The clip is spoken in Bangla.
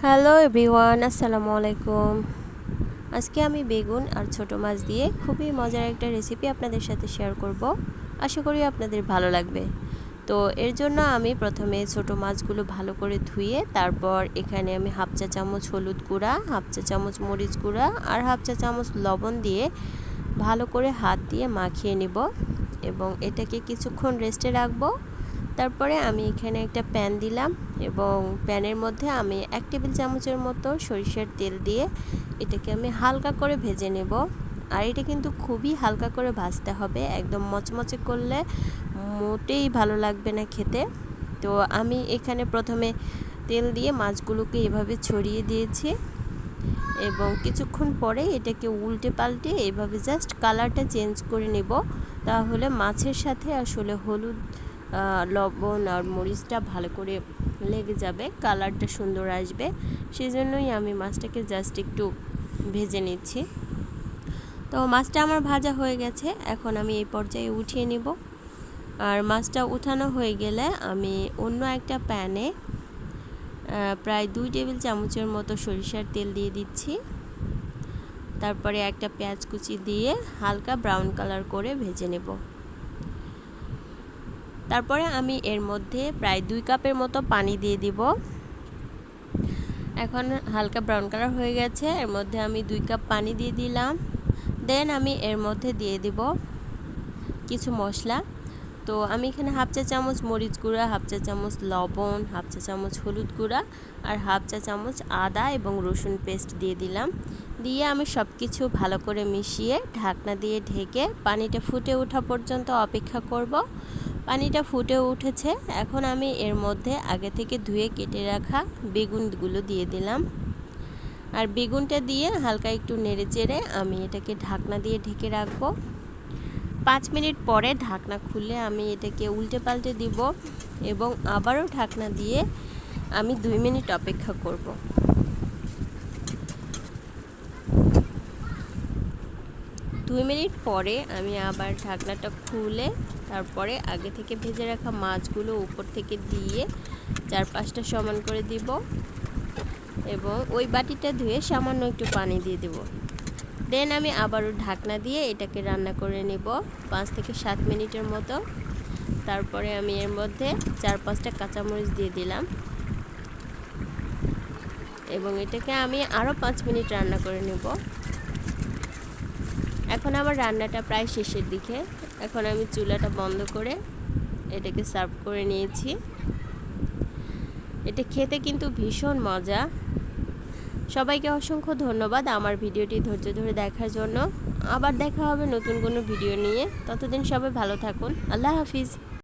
হ্যালো এভরিওয়ান, আসসালামু আলাইকুম। আজকে আমি বেগুন আর ছোট মাছ দিয়ে খুবই মজার একটা রেসিপি আপনাদের সাথে শেয়ার করব। আশা করি আপনাদের ভালো লাগবে। তো এর জন্য আমি প্রথমে ছোট মাছগুলো ভালো করে ধুয়ে তারপর এখানে আমি হাফ চা চামচ হলুদ গুঁড়া, হাফ চা চামচ মরিচ গুঁড়া আর হাফ চা চামচ লবণ দিয়ে ভালো করে হাত দিয়ে মাখিয়ে নিব এবং এটাকে কিছুক্ষণ রেস্টে রাখবো। তারপরে আমি এখানে একটা প্যান দিলাম এবং প্যানের মধ্যে আমি 1 টেবিল চামচের মতো সরিষার তেল দিয়ে এটাকে আমি হালকা করে ভেজে নেব। আর এটা কিন্তু খুবই হালকা করে ভাজতে হবে, একদম মচমচে করলে মোটেই ভালো লাগবে না খেতে। তো আমি এখানে প্রথমে তেল দিয়ে মাছগুলোকে এভাবে ছড়িয়ে দিয়েছি এবং কিছুক্ষণ পরে এটাকে উল্টে পাল্টে এভাবে জাস্ট কালারটা চেঞ্জ করে নেব। তাহলে মাছের সাথে আসলে হলুদ, লবণ আর মরিচটা ভালো করে লেগে যাবে, কালারটা সুন্দর আসবে। সেজন্যই আমি মাছটাকে জাস্ট একটু ভেজে নিচ্ছি। তো মাছটা আমার ভাজা হয়ে গেছে, এখন আমি এই পর্যায়ে উঠিয়ে নিব। আর মাছটা উঠানো হয়ে গেলে আমি অন্য একটা প্যানে প্রায় 2 টেবিল চামচের মতো সরিষার তেল দিয়ে দিচ্ছি। তারপরে একটা পেঁয়াজ কুচি দিয়ে হালকা ব্রাউন কালার করে ভেজে নেব। তারপরে আমি এর মধ্যে প্রায় 2 কাপের মতো পানি দিয়ে দিব। এখন হালকা ব্রাউন কালার হয়ে গেছে, এর মধ্যে আমি 2 কাপ পানি দিয়ে দিলাম। দেন আমি এর মধ্যে দিয়ে দিব কিছু মশলা। তো আমি এখানে হাফ চা চামচ মরিচ গুঁড়া, হাফ চা চামচ লবণ, হাফ চা চামচ হলুদ গুঁড়া আর হাফ চা চামচ আদা এবং রসুন পেস্ট দিয়ে দিলাম। দিয়ে আমি সব কিছু ভালো করে মিশিয়ে ঢাকনা দিয়ে ঢেকে পানিটা ফুটে ওঠা পর্যন্ত অপেক্ষা করব। পানিটা ফুটে উঠেছে, এখন আমি এর মধ্যে আগে থেকে ধুয়ে কেটে রাখা বেগুনগুলো দিয়ে দিলাম। আর বেগুনটা দিয়ে হালকা একটু নেড়ে চেড়ে আমি এটাকে ঢাকনা দিয়ে ঢেকে রাখবো। 5 মিনিট পরে ঢাকনা খুলে আমি এটাকে উল্টে পাল্টে দিব এবং আবারও ঢাকনা দিয়ে আমি 2 মিনিট অপেক্ষা করব। 2 মিনিট পরে আমি আবার ঢাকনাটা খুলে তারপরে আগে থেকে ভেজে রাখা মাছগুলো উপর থেকে দিয়ে 4-5টা সমান করে দিব এবং ওই বাটিটা ধুয়ে সামান্য একটু পানি দিয়ে দেব। দেন আমি আবারও ঢাকনা দিয়ে এটাকে রান্না করে নেব 5 থেকে 7 মিনিটের মতো। তারপরে আমি এর মধ্যে 4-5টা কাঁচামরিচ দিয়ে দিলাম এবং এটাকে আমি আরও 5 মিনিট রান্না করে নেব। এখন আমার রান্নাটা প্রায় শেষের দিকে, এখন আমি চুলাটা বন্ধ করে এটাকে সার্ভ করে নিয়েছি। এটা খেতে কিন্তু ভীষণ মজা। সবাইকে অসংখ্য ধন্যবাদ আমার ভিডিওটি ধৈর্য ধরে দেখার জন্য। আবার দেখা হবে নতুন কোনো ভিডিও নিয়ে, ততদিন সবাই ভালো থাকুন। আল্লাহ হাফিজ।